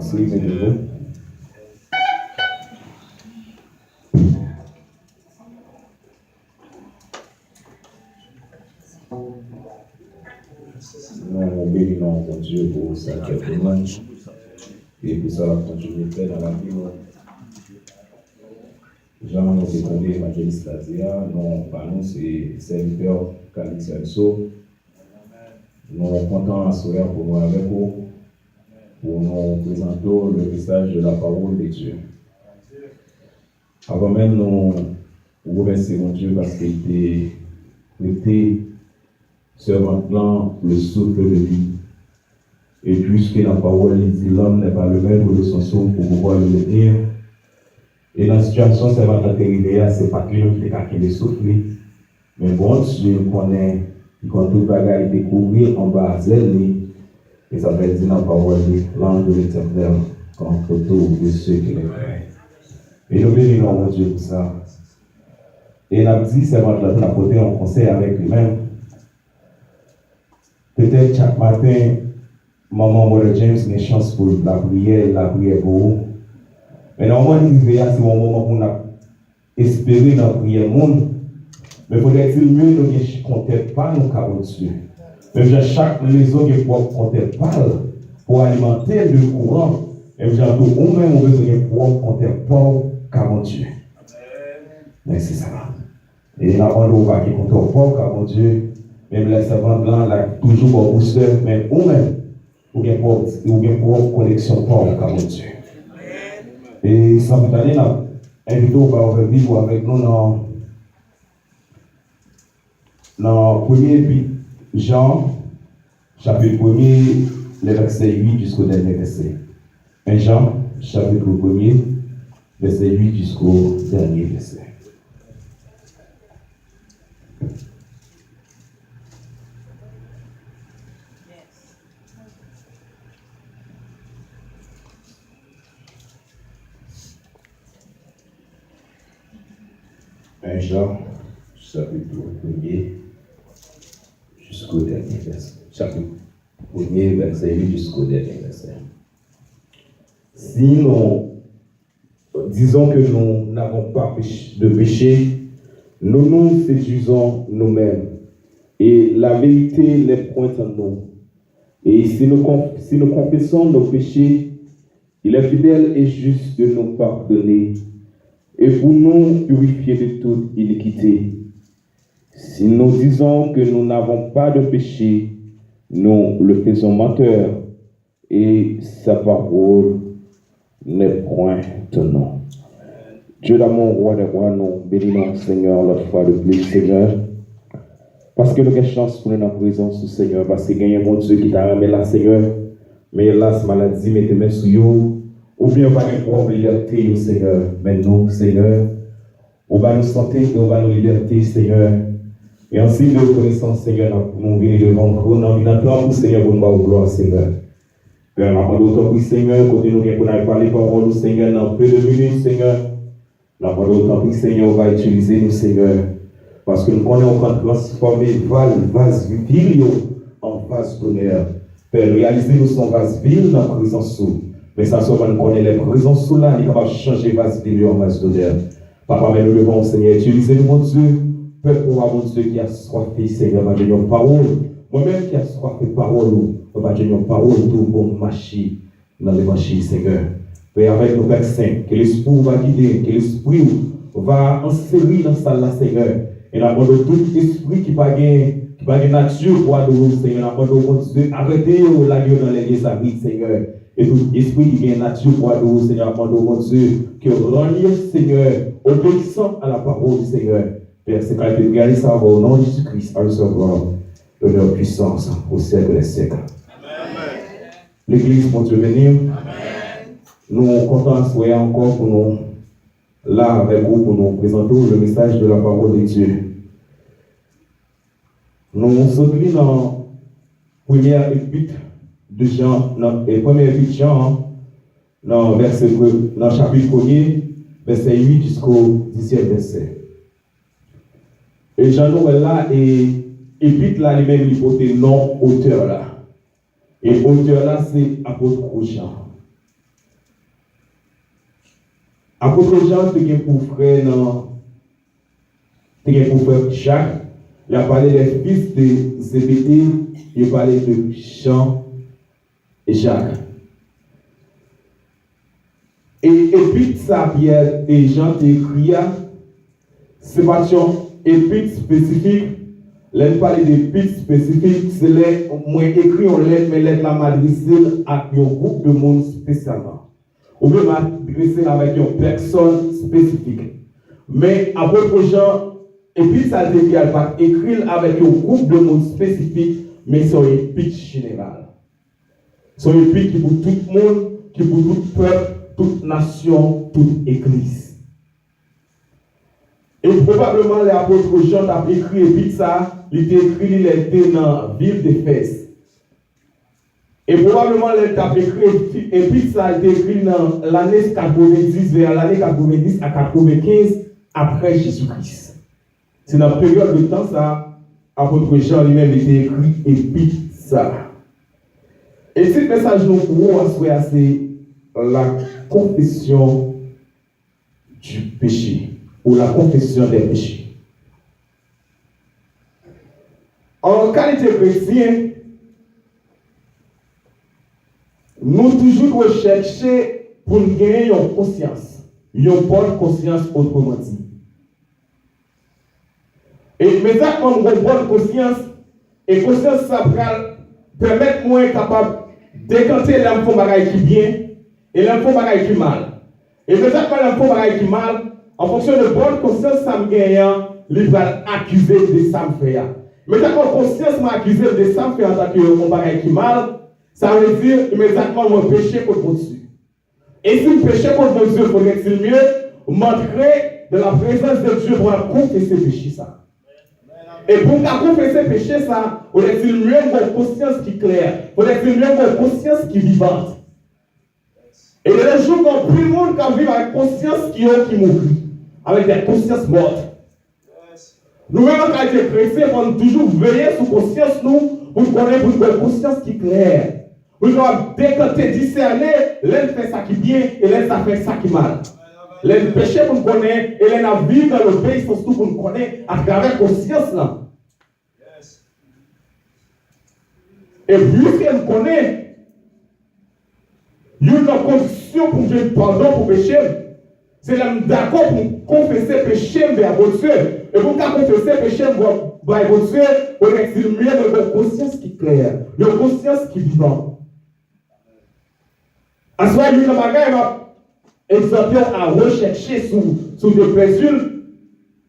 inscrire de nouveau. Nous bénissons mon Dieu pour sa témoignage et pour sa continuité dans la vie. Jean nous avons demandé l'évangéliste Lazia, nous c'est serviteur Calix Elso. Nous sommes contents à sourire pour nous avec vous, pour nous présenter le message de la parole de Dieu. Avant même, nous remercions mon Dieu parce qu'il était servant le souffle de vie. Et puisque la parole dit l'homme n'est pas le maître de son souffle pour pouvoir le tenir, et dans la situation, c'est pas arrivé, c'est pas que nous qui le souffle, mais bon Dieu connaît, il compte tout bagage découvrir en bas d'elle, et ça veut dire dans la parole, l'ange de l'éternel contre tout de ceux qui l'aiment. Et nous bénissons mon Dieu pour ça. Et il a dit, c'est votre apporter un conseil avec lui-même. Peut-être chaque matin, maman Mother James a une chance pour la prière pour vous. Mais normalement, c'est un moment où on a espéré dans la prière monde. Mais faudrait-il mieux nous ne comptons pas nos carottes Dieu. Même chaque maison qui peut compter pas pour alimenter le courant. Et vous avez tout même besoin de pouvoir compter pas carottes Dieu. Mais c'est ça. Et là, on va qui compte pas carottes Dieu. Même les servants blancs, là, toujours pour booster, mais ou-même, ou bien pour connexion pour le carotte Dieu. Et sans plus tarder, invité au vivre avec nous dans 1er Jean, chapitre 1er, le verset 8 jusqu'au dernier verset. 1 Jean, chapitre 1er, verset 8 jusqu'au dernier verset. Jean, chapitre 1er, jusqu'au dernier verset. Chapitre 1er, verset 8 jusqu'au dernier verset. Si nous disons que nous n'avons pas de péché, nous nous séduisons nous-mêmes, et la vérité n'est point en nous. Et si nous confessons nos péchés, il est fidèle et juste de nous pardonner et pour nous purifier de toute iniquité. Si nous disons que nous n'avons pas de péché, nous le faisons menteur, et sa parole n'est point en nous. Dieu d'amour, roi des rois, nous bénissons, Seigneur, l'autre fois de plus, Seigneur, parce que nous avons chance pour nous dans la présence du Seigneur, parce qu'il y a un bon Dieu qui t'a ramené là, Seigneur, mais hélas, maladie, mettez main sur vous. Ou bien on va nous prendre liberté, au Seigneur. Mais nous, Seigneur, on va nous santé et on va nous liberté, Seigneur. Et en signe de reconnaissance, Seigneur, nous venons devant vous, nous venons pour Seigneur, pour nous avoir gloire, Seigneur. Père, nous avons d'autant plus, Seigneur, côté nous, pour nous parler parole, Seigneur, dans peu de minutes, Seigneur. Nous avons d'autant plus, Seigneur, on va utiliser nous, Seigneur. Parce que nous connaissons qu'on transformer vase vil en vase d'honneur. Père, réalisez-nous son vase vil dans la présence sous. Mais ça, seulement nous connaît les présences sous là, il est capable de changer vase vil en vase d'honneur. Papa, mais nous devons, Seigneur, utiliser mon Dieu. Peuple, mon Dieu, qui a soifé, Seigneur, va donner une parole. Moi-même qui a soifé parole, va donner une parole pour marcher dans l'évangile, Seigneur. Père, avec nos Pères Saints, que l'Esprit va guider, que l'Esprit va enseigner dans ça là, Seigneur. Et nous avons tout esprit qui va gagner nature pour adorer, Seigneur. Nous avons mon Dieu, arrêtez l'agneau dans l'église à vie, Seigneur. Et tout esprit qui gagne nature pour adorer, Seigneur, nous mon Dieu, que renier, Seigneur, obéissant à la parole du Seigneur. Père, c'est quand tu gagnes ça au nom de Jésus-Christ, à recevoir l'honneur puissance au siècle des siècles. L'église, mon Dieu, venir. Nous comptons souhaiter encore pour nous, là avec vous, pour nous présenter le message de la parole de Dieu. Nous sommes dans la première épître de Jean, et première épître de Jean, dans le chapitre 1er, verset 8 jusqu'au 10e verset. Et Jean nous est là, et épître là, lui-même, il porte le nom auteur là. Et auteur là, c'est apôtre Jean. Apôtre Jean, tu as pour frère Jacques, il a parlé des fils de Zébédée, il a parlé de Jean et Jacques. Et puis ça, Pierre et Jean t'écrit, c'est pas un épître spécifique. L'un parle d'épître spécifique, c'est les moins écrit en lettre, mais lettre la m'adresse à un groupe de monde spécialement. Ou même m'adresser avec une personne spécifique. Mais apôtre Jean, épître ça dit qu'elle va écrire avec un groupe de monde spécifique, mais c'est un épître général. C'est un épître qui pour tout le monde, qui pour tout peuple, toute nation, toute église. Et probablement l'apôtre Jean a écrit épître ça, il était dans la ville d'Éphèse. Et probablement il a écrit épître ça, il était écrit dans l'année 90, vers l'année 90 à 95 après Jésus-Christ. C'est dans la période de temps ça, l'apôtre Jean lui-même était écrit épître ça. Et ce message nous pour c'est la confession du péché ou la confession des péchés. En qualité chrétien, nous toujours rechercher pour gagner une conscience, une bonne conscience autrement dit. Et maintenant qu'on a une bonne conscience, et conscience ça permet moi capable de décanter l'info bagaille qui bien et l'info bagaille qui mal. Et peut-être pas l'info bagaille qui mal, en fonction de bonne conscience, ça me gagne, il va accuser de ça me faire. Mais quand conscience m'a accusé de ça me faire en tant que mon bagaille qui mal, ça veut dire immédiatement mon péché contre mon Dieu. Et si le péché contre mon Dieu, faudrait-il mieux m'entrer de la présence de Dieu pour confesser péché ça. Et pour confesser péché ça, faudrait-il mieux une conscience qui est claire, faudrait-il mieux une conscience qui est vivante. Et les jours où tout le monde qui vit avec conscience qui mourit, avec des consciences mortes. Nous-mêmes, en tant que chrétiens, on doit toujours veiller sur conscience, nous, pour connaître une conscience qui est claire. Pour décanter, discerner, l'un fait ça qui est bien et l'un fait ça qui est mal. L'un péché pour nous connaître et l'un vivre dans l'obéissance pour nous connaître à travers la conscience. Là. Et puisqu'elle nous connaît, il y a une condition pour Dieu pardon pour péché. C'est là d'accord pour confesser péché vers votre Dieu. Et pour confesser péché vers votre Dieu, on est mieux de une conscience qui est claire, une conscience qui est vivante. À ce moment-là, il y a un bagage exhorté à rechercher sous des présumes.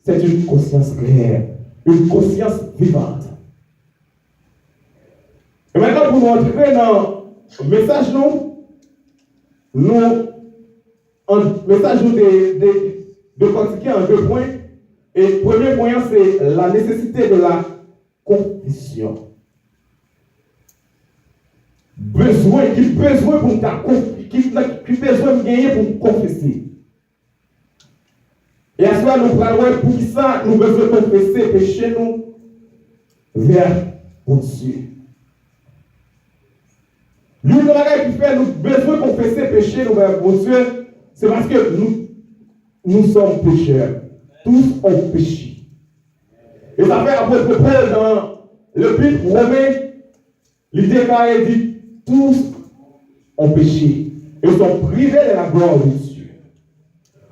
C'est une conscience claire, une conscience vivante. Et maintenant, pour nous entrer dans le message, de pratiquer en 2 points. Et le premier point, c'est la nécessité de la confession. Besoin pour qui besoin de gagner pour confesser. Et à ce moment, nous parlons pour ça, nous besoin de confesser péché nous vers mon Dieu. L'une des choses qui fait nous besoin de confesser péché nous vers mon Dieu, c'est parce que nous sommes pécheurs. Tous ont péché. Et ça fait apôtre Paul dans l'Épître Romain, il déclare et dit tous ont péché et sont privés de la gloire de Dieu.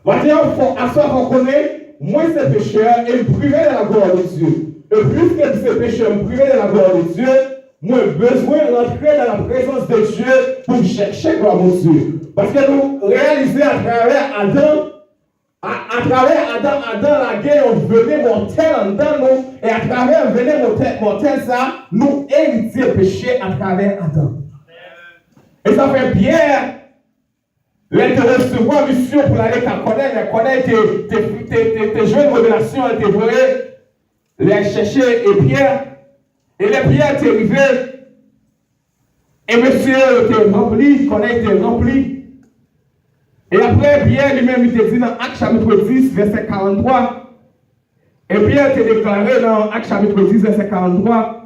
Maintenant, à ce qu'on connaît, moi c'est pécheur et privé de la gloire de Dieu. Et plus que ces pécheurs privé de la gloire de Dieu, moi j'ai besoin d'entrer dans la présence de Dieu pour chercher gloire de Dieu. Parce que nous réalisons à travers Adam, la guerre, on venait mortel en dedans nous, et à travers le venir mortel ça, nous héritions le péché à travers Adam. Et ça fait bien de recevoir mission pour aller connaître tes jeunes révélations, tes vraies, les chercher et Pierre. Et les Pierre t'es arrivé. Et monsieur t'es rempli, connaître t'es rempli. Et après, Pierre lui-même, il te dit dans Actes chapitre 10, verset 43. Et Pierre te déclaré dans Actes chapitre 10, verset 43.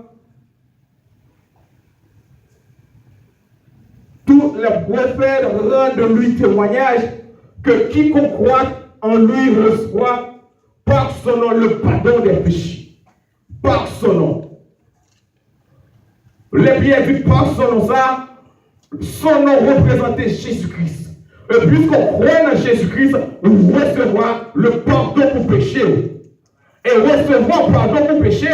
Tous les prophètes rendent de lui témoignage que quiconque croit en lui reçoit par son nom le pardon des péchés. Par son nom. Les pierres disent par son nom, ça, son nom représentait Jésus-Christ. Et puisqu'on croit en Jésus-Christ, on recevra le pardon pour péché. Et recevoir pardon pour péché,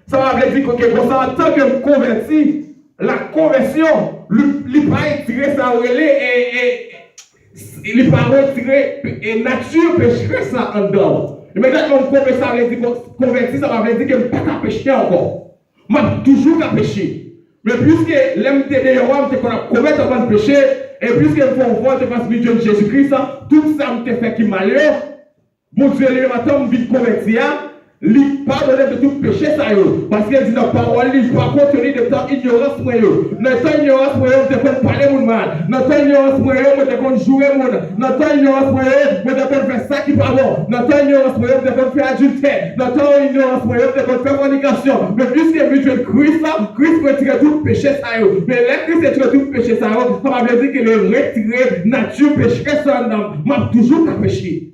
ça veut dire que en tant que converti, la conversion, il ne va pas tirer sa relais et il ne va pas retirer et nature pécherait ça en dedans. Mais quand on convertit, ça veut dire converti, ça veut dire que je ne peux pas pécher encore. Je vais toujours pas pécher. Mais puisque l'homme de Yahweh, qu'on a commettre avant de pécher, et puisque il faut voir de face de Jésus-Christ, tout ça me fait qui malheur, mon Dieu, le matin, me vit convertir, lui pardonner de tout péché, ça y est. Parce qu'il dit dans la parole, il ne pas contenir de temps ignorance, moi. Dans temps ignorance, moi, je te parler mon mal. Dans temps ignorance, moi, je te jouer mon. Dans temps ignorance, moi, je te faire ça qui pas bon. Dans temps ignorance, moi, je te faire adultère. Dans temps ignorance, moi, je te faire fornication. Mais puisque Christ, Christ retire tout péché, ça y est. Mais là, Christ retire tout péché, ça y est. Ça veut dire qu'il est retiré, nature pécheresse en homme. M'a toujours qu'à pécher.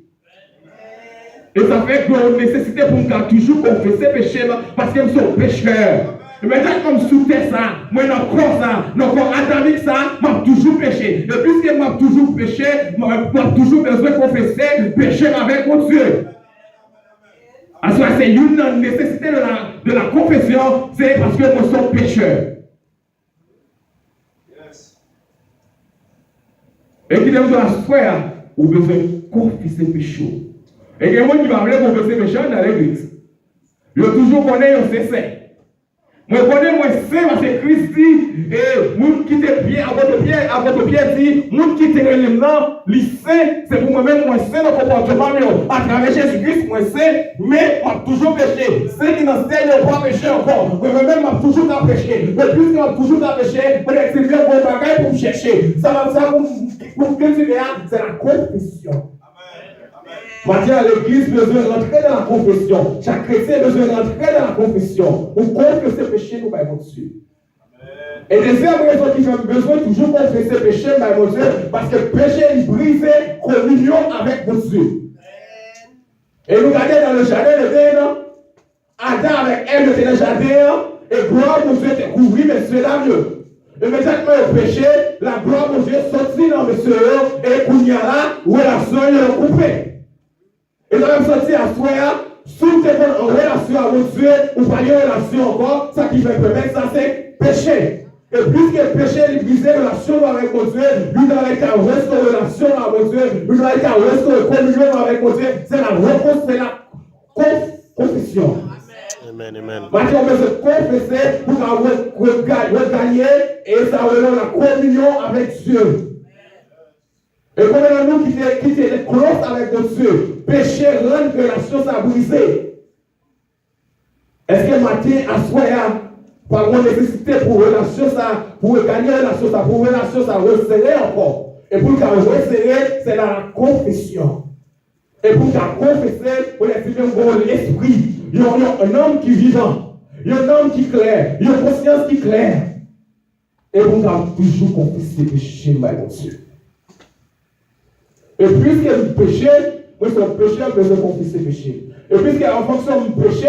Et ça fait que nécessité pour nous toujours confesser péché parce que nous sommes pécheurs. Et maintenant, comme sous terre ça, moi, dans le corps ça, dans le corps adamique ça, m'a toujours péché. Et puisque m'a toujours péché, m'a toujours besoin de confesser péché avec mon Dieu. Parce que c'est une nécessité de la confession, c'est parce que nous sommes pécheurs. Et qu'il y a besoin de frère, ou besoin de confesser péché. Et il y a des gens qui vont confesser péché dans l'église. Ils ont toujours connu un c'est. Moi, je connais moi c'est parce que Christ dit, et moun qui te pied, à votre pied dit, moun qui te relève, lycée, c'est pour moi-même, moi c'est le comportement, à travers Jésus-Christ, moi c'est, mais m'a toujours péché. Ceux qui n'ont pas péché encore, moi-même m'a toujours pas péché. Mais puisque m'a toujours pas péché, on est expliqué pour bagaille pour me chercher. Ça va ça pour cultiver, c'est la confession. Maintenant, l'église besoin de rentrer dans la confession. Chaque chrétien a besoin de rentrer dans la confession. Pour confesser péché, nous, par mon Dieu. Et deuxième raison qui fait besoin de toujours confesser péché, par mon Dieu, parce que péché, il brise communion avec mon Dieu. Et nous regardons dans le jardin de Déden, Adam avec Ève était dans le jardin, et gloire mon Dieu était couvert, mais c'est là mieux. Et maintenant, le péché, la gloire mon Dieu sortit dans le Seigneur, et qu'on y a là, relation est coupée. Et là, même sorti à soi, si tu es en relation avec Dieu, ou pas en relation encore, ça qui fait permettre, ça c'est péché. Et puisque le péché est brisé relation avec mon Dieu, lui dans lequel reste relation avec Dieu, lui dans lequel reste communion avec mon Dieu, c'est la réponse, c'est la confession. Amen, amen. Maintenant, on peut se confesser pour regagner et ça relève la communion avec Dieu. Et comme nous qui étaient close avec Dieu, péché rend relation ça brisé. Est-ce que matin à soir, par mon nécessité pour relation ça, pour gagner relation ça, pour relation ça resserrer encore. Et pour qu'elle resserrer, c'est la confession. Et pour qu'elle confesser, pour l'esprit, il y a un homme qui est vivant, il y a un homme qui est clair, il y a une conscience qui est claire. Et pour qu'elle toujours confesser péché, mon Dieu. Et puisque le péché, moi c'est un péché, je vais confesser le péché. Et puisqu'en fonction du péché,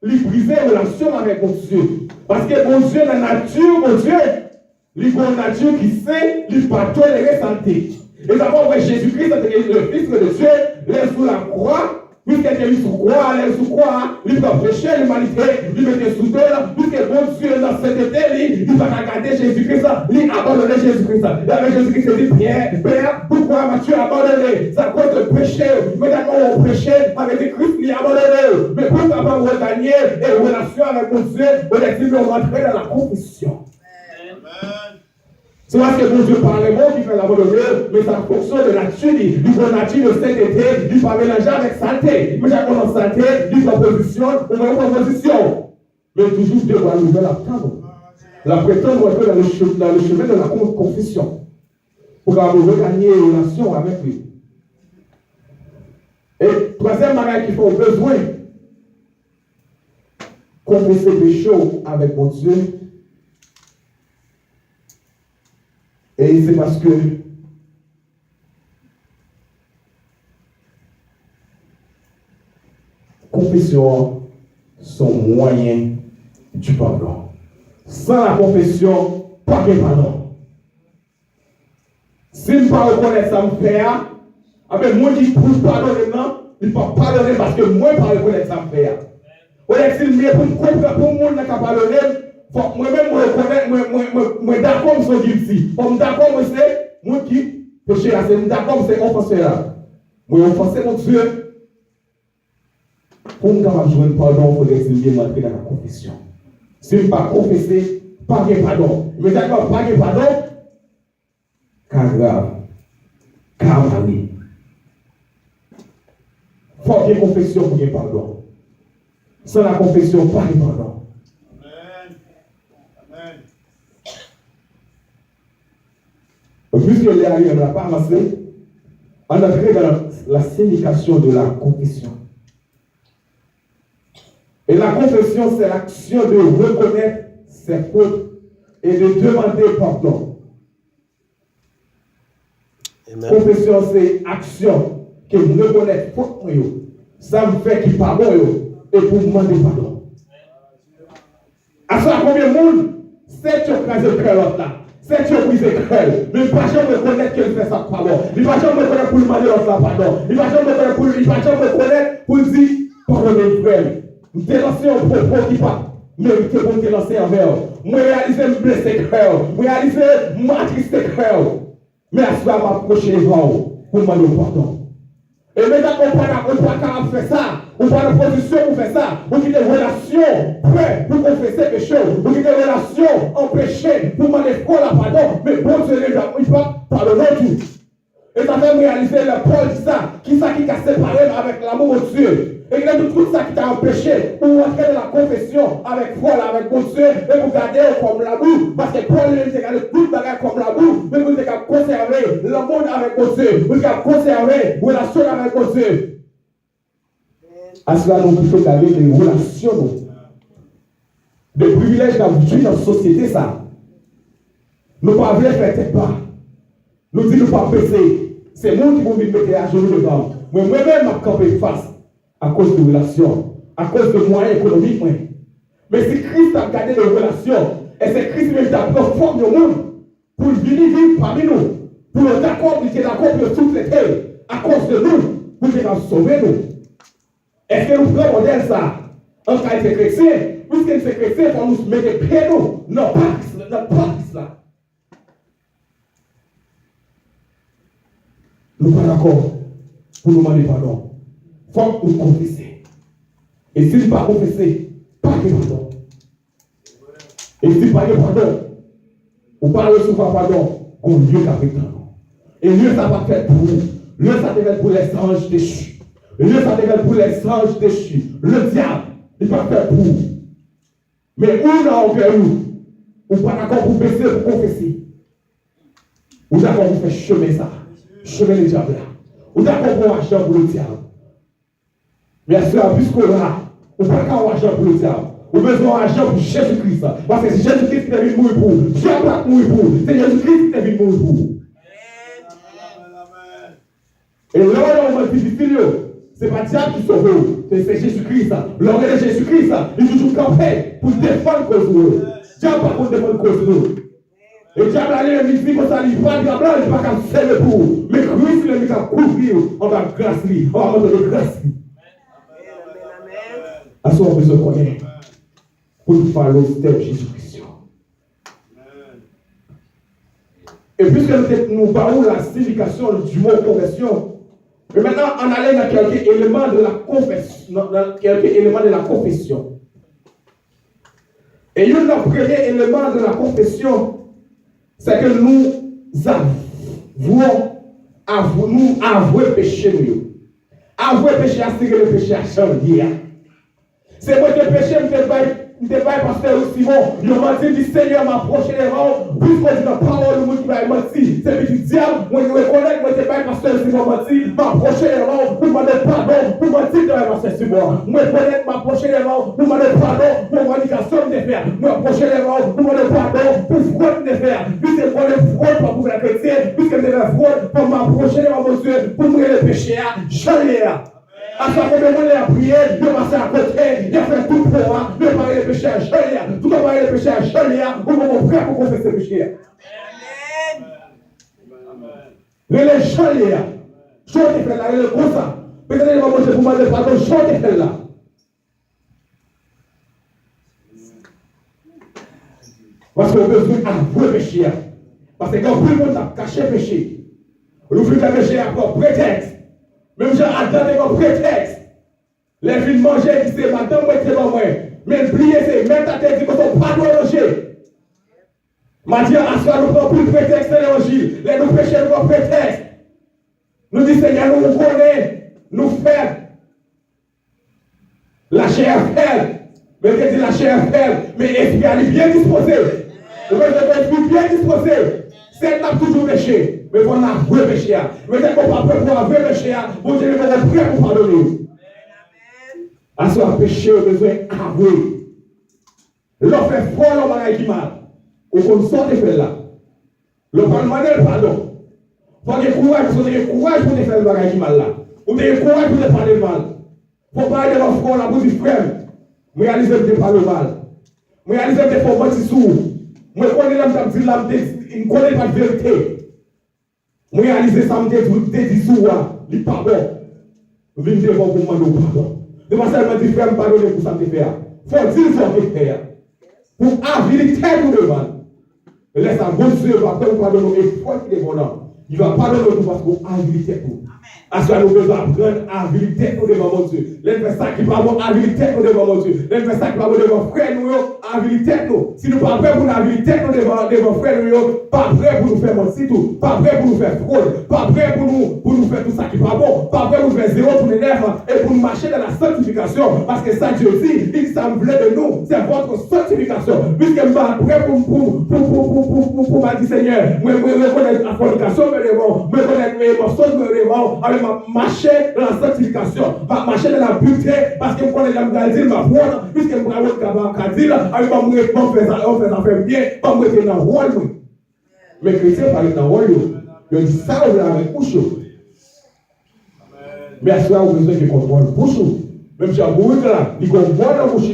il brise relation avec mon Dieu. Parce que mon Dieu, la nature, mon Dieu, il a une nature qui sait, il pas tolérer santé. Et d'abord, Jésus-Christ, le Fils de Dieu, il est sous la croix. Puisqu'il est sous croix, il va pécher l'humanité, il met sous terre, puisque mon Dieu dans cette été, il va regarder Jésus-Christ, il abandonner Jésus-Christ. Et avec Jésus-Christ, il dit, Père, pourquoi m'as-tu abandonné? C'est à cause de péché. Mais d'accord, on péchait, avec Christ, il a abandonné. Mais pour avoir regagné et relation avec mon Dieu, on est dit, on rentrer dans la confession. C'est parce que mon Dieu parle le mot qui fait l'abandonner, mais ça fonction de nature, il faut nature de cet été, il ne faut pas mélanger avec saleté. Mais chaque fois dans saleté, il faut position, on va en position. Mais toujours Dieu doit nous attendre. La prétendre doit être dans le chemin de la confession. Pour avoir regagné une relation avec lui. Et troisième bagage qu'il faut besoin, confesser péché avec mon Dieu. Et c'est parce que confession sont moyens du pardon. Sans la confession, pas de pardon. Si je ne pas reconnaître ça, me faire, avec moi qui peux pardonner, non, il ne peut pas pardonner parce que moi, je ne peux pas reconnaître ça, me faire. Ou est-ce qu'il me pour me comprendre, pour le monde qui a pardonné, moi-même, je reconnais, moi, d'accord, je suis guilty. Comme d'accord, moi, c'est moi qui péché là, c'est d'accord, c'est offensé là. Moi, offensé, mon Dieu. Pour me jouer pardon, il faudrait qu'il me rentrer dans la confession. Si je ne pas confesser, pas de pardon. Mais d'accord, pas de pardon, car grave, car mari. Il faut qu'il y ait confession pour qu'il y ait pardon. Sans la confession, pas de pardon. Amen. Amen. Puisque les alliés ne l'ont pas avancé, on a créé dans la signification de la confession. Et la confession, c'est l'action de reconnaître ses fautes et de demander pardon. Amen. Confession, c'est action que je reconnais faute. Ça me fait qu'il pardonne et pour demander pardon. À ça, combien de monde, c'est tu as le cœur l'autre là. C'est tu as brisé le cœur. Mais il ne va jamais reconnaître qu'il fait ça pardon. Il ne va jamais reconnaître pour demander l'autre là pardon. Il ne va jamais reconnaître pour dire pardonnez frère. Nous t'ai lancé un propos qui pas mérité pour te lancer envers. Moi réaliser me blesser cœur. Moi réaliser m'attrister cœur. Mais à cela m'approcher devant pour demander pardon. Et maintenant on pas faire ça. On pas de position pour faire ça. On quitte des relations prêtes pour confesser quelque chose. On quitte des relations empêchées pour demander quoi la pardon. Mais bon Dieu ne nous pas pardonner tout. Et ça fait réaliser le Paul dit ça. Qui ça qui a séparé avec l'amour de Dieu. Et il y a tout ça qui t'a empêché pour entrer dans la confession avec foi, avec mon Dieu, et vous garder comme l'amour. Parce que Paul lui a gardé tout le bagage comme l'amour, mais vous avez conservé l'amour avec mon Dieu, vous avez conservé la relation avec mon Dieu. À cela, nous pouvons garder des relations, des privilèges dans la société, ça. Nous ne pouvons pas faire tête bas. Nous disons, nous ne pouvons pas baisser. C'est moi qui vous mettez à genoux devant. Moi-même, je camper face. À cause de relations, à cause de moyens économiques. Mais si Christ a gardé les relations, et c'est Christ qui a transformé le monde pour venir vivre parmi nous, pour être d'accord, il est d'accord pour toutes les terres, à cause de nous, pour qu'il a sauvé nous. Est-ce que nous prenons modèle ça en qualité chrétien? Puisque c'est chrétien, il faut nous mettre pieds nous. Non, pas cela. Nous sommes pas d'accord pour nous demander pardon. Il faut nous confesser. Et si nous ne pas confesser, pas de pardon. Et si pas de pardon, ou pas recevoir pardon, on Dieu qui a fait pardon. Et Dieu ça va faire pour nous. Dieu ça va faire pour les anges déchus. Dieu ça va faire pour les anges déchus. Le diable, il va faire pour nous. Mais où là on fait où? Ou pas d'accord pour baisser, pour confesser. Ou d'accord pour faire chemin ça. Chemin le diable là. Ou d'accord pour argent pour le diable. Bien sûr, puisque là, on ne peut pas avoir argent pour le diable. On a besoin d'argent pour Jésus-Christ. Parce que c'est Jésus-Christ qui est venu mourir pour. Dieu n'a pas mourir pour. C'est Jésus-Christ qui est venu mourir pour. Et là, on va difficile, ce n'est pas le diable qui sauve. C'est Jésus-Christ. L'homme de Jésus-Christ, il est toujours campé pour défendre cause de nous. Diable pas pour défendre cause de nous. Et le diable allait me dire que ça n'est pas diable, il n'est pas qu'à faire pour. Mais Christ, il est qu'à couvrir. On va grâce lui. On va mettre de grâce lui. À ce moment, on connaît pour nous faire le step Jésus-Christ. Et puisque nous parlons de la signification du mot conversion, mais maintenant on allait dans quelques éléments de la confession. Et un premier élément de la confession, c'est que nous avouer péché. Avouer péché, assurer le péché à changer. C'est moi qui ai péché, je ne pas pasteur Simon. Je m'a dit, Seigneur m'a approché les rangs. Puisqu'on dit la parole de moi qui m'a menti. C'est du diable. Moi, je reconnais que je ne pas pasteur Simon m'a dit, m'a approché les rangs pour demander pardon. Pour m'a dit de pasteur Simon. Moi, je reconnais que m'a approché les rangs pour demander pardon pour revendication de faire. Moi, approché les rangs pour demander pardon pour fraude de faire. Puisque pour les fraudes pour la chrétienne, puisque c'est la fraude pour m'approcher les rangs, mon Dieu, pour mourir le péché. J'en ai. À ce moment où il a prié, il a passé à côté, il a fait tout pour moi, il a parlé les péchés à Jolia, tout a parlé les péchés à Jolia, vous êtes prêts pour confesser les péchés. Mais les Jolia, je vais faire là, il est comme ça. Peut-être qu'il va manger pour moi, pardon, je vais faire là. Parce qu'on a besoin d'avouer le péché. Parce que quand tout le monde a caché le péché, on ouvre le péché pour prétexte. Même j'ai attendu comme prétexte. Les filles manger, qui c'est madame, moi, c'est pas moi. Mais plier, c'est mettre ta tête, dit que son pas doit manger. Madia, à soi, nous prenons plus de prétexte de l'évangile. Les nous péchés, nous prenons prétexte. Nous disons, Seigneur, nous connaissons, nous faisons. La chair faible. Mais je dis la chair faible, mais l'esprit est bien disposé. Le esprit bien disposé. C'est n'a toujours péché. Mais on a avoué péché. Mais dès qu'on va prêt pour avouer péché, vous Dieu est prêt pour pardonner. À ce péché, on a besoin d'avouer. L'on fait fort, l'on va qui mal. Ou qu'on sort de faire là. L'on va demander le pardon. Il faut avoir courage, il faut avoir courage pour faire le bagage qui mal là. Ou avoir courage pour parler le mal. Il faut parler de l'enfant frère là pour dire frère. Je réalise que je parle le mal. Je réalise que je fais un petit sourd. Je connais la je ne connais pas de vérité. Je réalise que ça me dit sourd. Il n'est pas bon. Je viens devant pour demander pardon. Je ne vais pas seulement dire frère, pardonner pour ça me faire. Il faut dire ce que faire. Pour habiliter tout le monde. Laisse un bon Dieu, va pardonner et foi qu'il est bon. Il va pardonner tout parce qu'on habilite tout. À ce que nous devons apprendre à habiliter tout devant mon Dieu. Les fait ça qui va bon habiliter tout devant mon Dieu. Les fait ça qui va bon devant frère nous, habiliter tout. Si nous pas prêts pour nous habiliter tout devant frère nous, pas prêts pour nous faire mentir tout, pas prêts pour nous faire fraude, pas prêts pour nous faire tout ça qui va bon, pas prêts pour nous faire zéro pour les nerfs et pour nous marcher dans la sanctification. Parce que ça Dieu dit, il semblait de nous, c'est votre sanctification. Puisque nous sommes prêts pour ma dit Seigneur, moi reconnaître la fornication, me reconnaître mes mensonges, marcher dans la sanctification, marcher dans la pureté, parce que je connais la maladie, ma foi, puisque je connais la dire, avec ma mourir, on fait ça fait bien, pas me mettre dans le rôle. Mais chrétiens parlent dans le rôle, ils disent ça, on va avec couche. Mais à ce moment-là, on a besoin de contrôle bouche. Même si on bouille là, il comprend dans la bouche.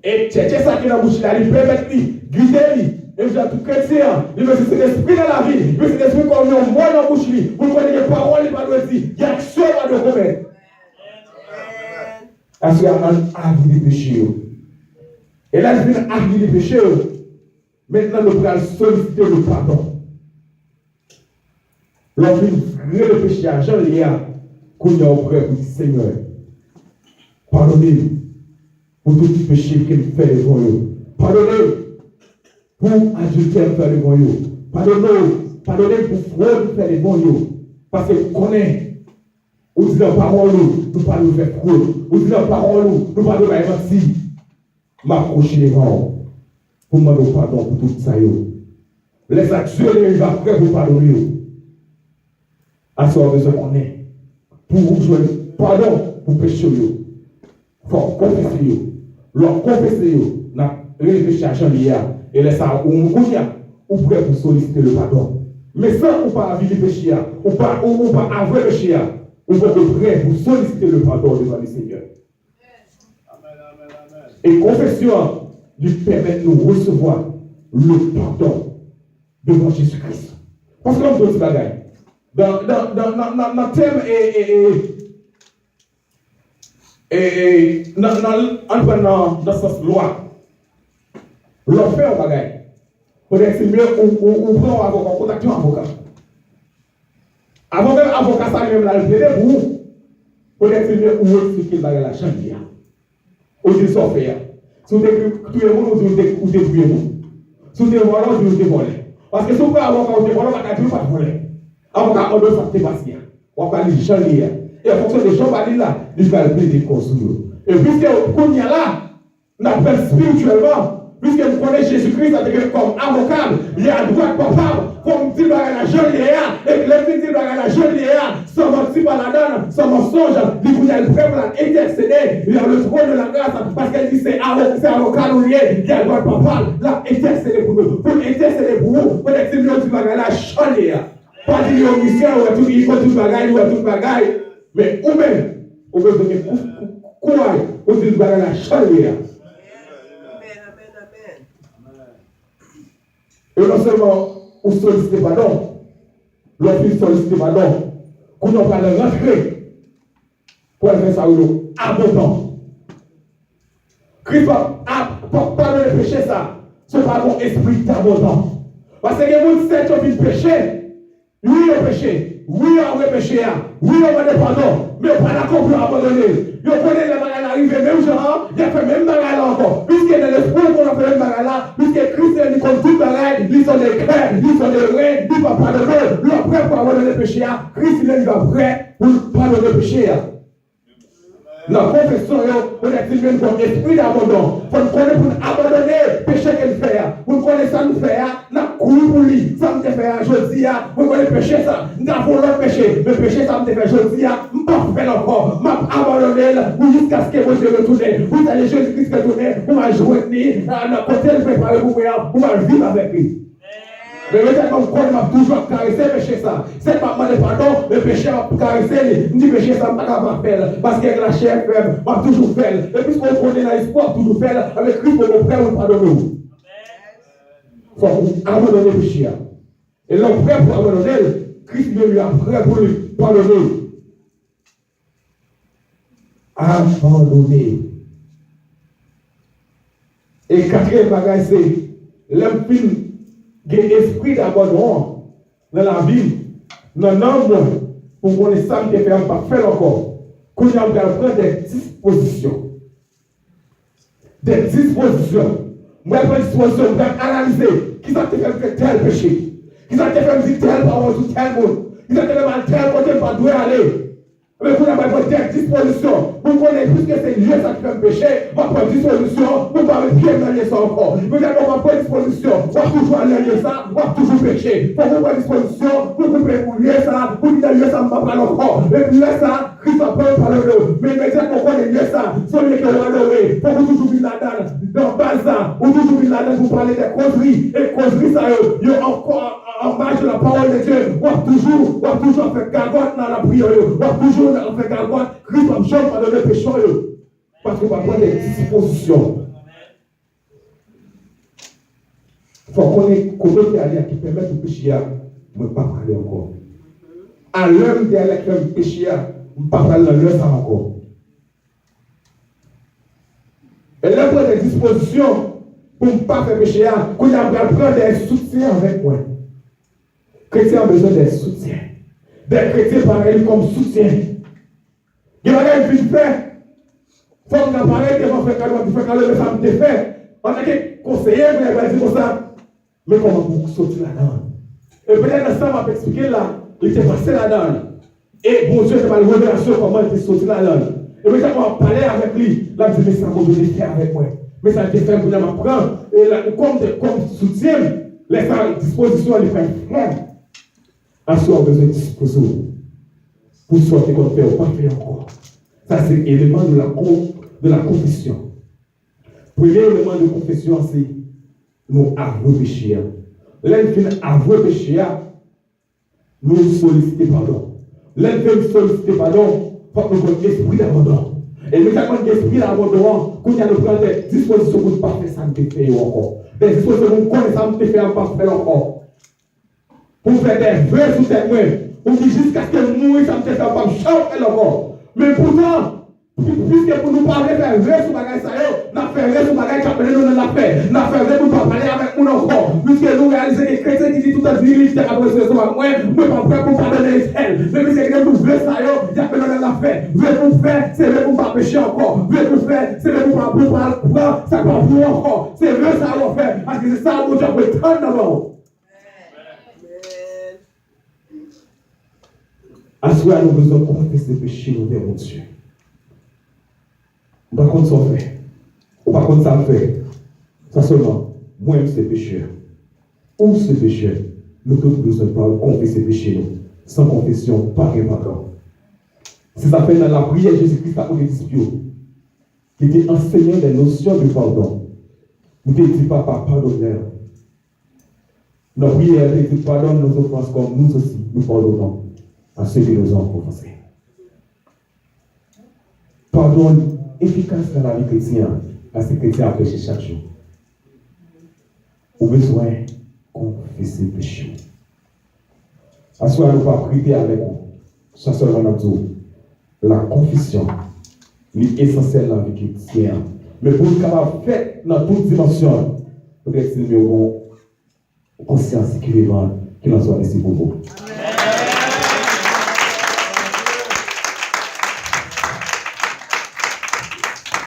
Et chercher ça qui est dans la bouche, il permet de guider. Et j'ai tout chrétien, il veut cet esprit dans la vie, il veut cet esprit comme nous, moi dans la bouche, vous connaissez les paroles, il va nous dire, il y a action à nous commettre. Parce qu'il y a un avis du péché. Et là, je viens avis du péché. Maintenant, nous allons solliciter le pardon. Lorsqu'il y a le péché à Jean, il y a qu'on y a auprès pour dire, Seigneur, pardonnez-nous pour tout péché qu'il fait devant nous. Pardonnez-nous pour adultère faire devant nous. Pardonnez pour fraude faire devant nous. Parce que vous connaissez, vous dites la parole, nous ne parlons pas de fraude. Vous dites la parole, nous ne parlons pas de mentir. M'approcher devant pour demander pardon pour tout ça. Les actions, il va prêt pour pardonner. À ce moment-là, qu'on est. Pour vous jouer pardon pour pécher. Il faut confesser. Leur confesser, n'a réfléchi à Jean-Lia. Et laisse ça, ou prêt pour solliciter le pardon. Mais sans ou pas avouer le péché, ou pas avouer le péché, ou pas prêt pour solliciter le pardon devant le Seigneur. Et confession lui permet de nous recevoir le pardon devant Jésus-Christ. Parce que l'on dit bagaille. Dans le thème dans cette loi, l'on fait un bagaille. Peut-être c'est mieux ou prend un avocat, contacter un avocat. Avant même avocat, ça lui-même l'a plaidé pour vous. Peut-être c'est mieux ou expliquer le bagage la chambre. Ou dire ça faire. Si vous tuez le monde, ou détruisez le monde. Si vous êtes volé, vous êtes volé. Parce que si vous êtes avocat, vous êtes volé, vous n'êtes pas volé. Avocat, on doit faire patient. On va aller changer. Et en fonction des gens, on va dire là, il va plaider contre nous. Et puisque qu'on y a là, on appelle spirituellement. Puisque vous connaissez Jésus-Christ comme avocat, il y a droit capable, comme dit la jeune Léa, et que le dit la jeune Léa, sans mentir par la donne, sans mensonge, il vous a le prêt pour l'intercéder, il y a le trône de la grâce, parce qu'elle dit c'est avocat ou rien, il y a droit capable, là, intercéder pour nous, pour intercéder pour vous, pour être dit la jeune Léa. Pas dire au mission, ou à tout bagaille, mais ou même, On veut donner courage. On dit que la chaleur. Et non seulement on sollicite pardon, l'on sollicite pardon, qu'on n'a pas le rentrer pour faire ça abondant. Christ a pardonné le péché ça. Ce n'est pas mon esprit d'abondant. Parce que les gens sait qu'ils ont péché. Oui, ils ont péché. Oui, ils ont péché. Oui, ils ont demandé pardon. Mais pas d'accord pour abandonner. Ils connaissent les bagages arrivés, même genre, il a fait même bagages là encore. Puisqu'il y a des esprits qu'on a fait même bagages là, puisque Christ est comme tout bagages, ils sont des cœurs, ils sont des reins, ils vont pardonner. Ils sont prêts pour abandonner le péché. Christ il est prêt pour pardonner le péché. La confession, on est même comme esprit d'abandon. Il faut nous connaître pour abandonner le péché qu'elle fait. Vous connaissez ça nous fait, la cour pour lui. Ça me fait, je dis, vous connaissez le péché ça. Nous avons l'autre péché. Le péché ça me fait, je dis, je ne peux pas faire encore. Je vais abandonner jusqu'à ce que vous se retournez. Vous allez Jésus-Christ retourner. Vous m'avez joué, dans côté de préparer pour vous m'avez vivre avec lui. Mais le comme quoi il m'a toujours caressé le péché ça. C'est pas mal de pardon, le péché m'a caressé, il dit péché ça m'a pas faire. Parce que la chair faible, m'a toujours fait. Et puisqu'on connaît l'espoir, toujours faire, avec Christ, mon frère, on pardonne. Il faut abandonner le péché. Et l'homme prêt pour abandonner, Christ lui a prêt pour lui pardonner. Abandonner. Et quatrième bagage, c'est l'homme film. Il y a un esprit d'abandon dans la vie, dans l'âme, pour qu'on ait ça, mais pas faire encore. Qu'on y a prendre des dispositions. Des dispositions. Moi, je prends des dispositions, je vais analyser qui ça te fait tel péché, qui ça te fait tel parole sur tel monde, qui ça te fait mal tel côté, pas d'où aller. Mais vous n'avez pas de disposition. Vous connaissez plus que c'est Dieu qui fait péché. On va prendre disposition. Vous ne pouvez pas bien manier ça encore. Vous n'avez pas prendre disposition. On va toujours aller ça. On va toujours pécher. Pour vous prendre disposition. Vous pouvez oublier ça. Vous dites que ça ne va pas encore. Et puis là, ça, Christ va pas parler de nous. Mais immédiatement, on connaît ça. Celui qui va l'oreiller. Pour vous toujours vivre là-dedans. Dans Baza. Ou toujours vivre là-dedans. Vous parlez des causeries. Et causeries, ça, il y a encore en marge de la parole de Dieu. On va toujours faire gargote dans la prière. On va toujours faire gargote. Christ va jamais pardonner le péché. Parce qu'on va prendre des dispositions. Il faut qu'on ait qui permettent au péché de ne pas parler encore. À l'heure derrière le péché, on ne pas parler dans l'heure encore. Et là, prendre des dispositions pour ne pas faire péché, qu'on a prendre des soutiens avec moi. Les chrétiens ont besoin des soutiens. Des chrétiens pareils comme soutien. Il y a une vie de fait. Il faut qu'on pareil qui va faire calme, mais ça me fait. On a des conseillers, mais il va dire comme ça. Mais comment vous sortir là-dedans? Et peut-être ça m'a expliqué là, il était passé là-dedans. Et bon Dieu, c'est pas une révélation comment il était sorti là-dedans. Et puis quand on parlait avec lui, là, je me dis, mais ça m'a donné faire avec moi. Mais ça a été fait pour m'apprendre. Et là, comme soutien, les dispositions, les frères fermes. À soi, on a besoin de disposition. Pour sortir qu'on fait ou pas faire encore. Ça, c'est l'élément de la confession. Premier élément de confession, c'est nous avouer péché. L'un avouer péché, nous solliciter pardon. L'un solliciter pardon, il faut que nous ayons l'esprit d'abandon. Et nous avons l'esprit d'abandon, qu'on a prendre des dispositions pour ne pas faire ça, nous faire encore. Des dispositions pour nous connaître ça, nous faire pas faire encore. Pour faire des vœux sous tes mains. Pour dire jusqu'à ce que mourir, ça me fait pas chanter encore. Mais pourtant, puisque pour nous parler faire vœux sur bagage ça, nous fait vœux sur bagage qui appelle nous dans la paix. Nous fait vœux pour ne pas parler avec nous encore. Puisque nous réalisons les chrétiens qui disent tout à l'heure, ils après ce soir, moi, je ne suis pas prêt pour pardonner les ailes. Mais puisque nous vœux ça, ils appellent nous dans la paix. Vœux pour faire, c'est vœux pour ne pas pécher encore. Vœux pour faire, c'est vœux pour ne pas prendre, ça va pour encore. C'est vœux ça qu'on fait. Parce que c'est ça qu'on doit prendre d'abord. À ce moment-là, nous avons besoin de confesser le péché devant mon Dieu. Par contre, ça fait. Ou par contre, ça fait. Ça seulement, moi-même, c'est pécheur. Ou c'est pécheur. Nous avons besoin de confesser le péché. Sans confession, pas de pardon. C'est ça fait dans la prière, Jésus-Christ a dit qui était enseignant des notions de pardon. Nous ne dit pas pardonneur. Dans la prière, il dit pardonne nos offenses comme nous aussi, nous pardonnons à ceux qui nous ont offensés. pardon efficace dans la vie chrétienne, parce que chrétien a péché chaque jour. Vous avez besoin de confesser le péché. À ce moment-là, nous ne pouvons pas prier avec vous. Ça seulement nous dit, la confession est essentielle dans la vie chrétienne. Mais pour nous capable faire dans toute dimension, nous devons être conscience qui en soit ainsi pour vous.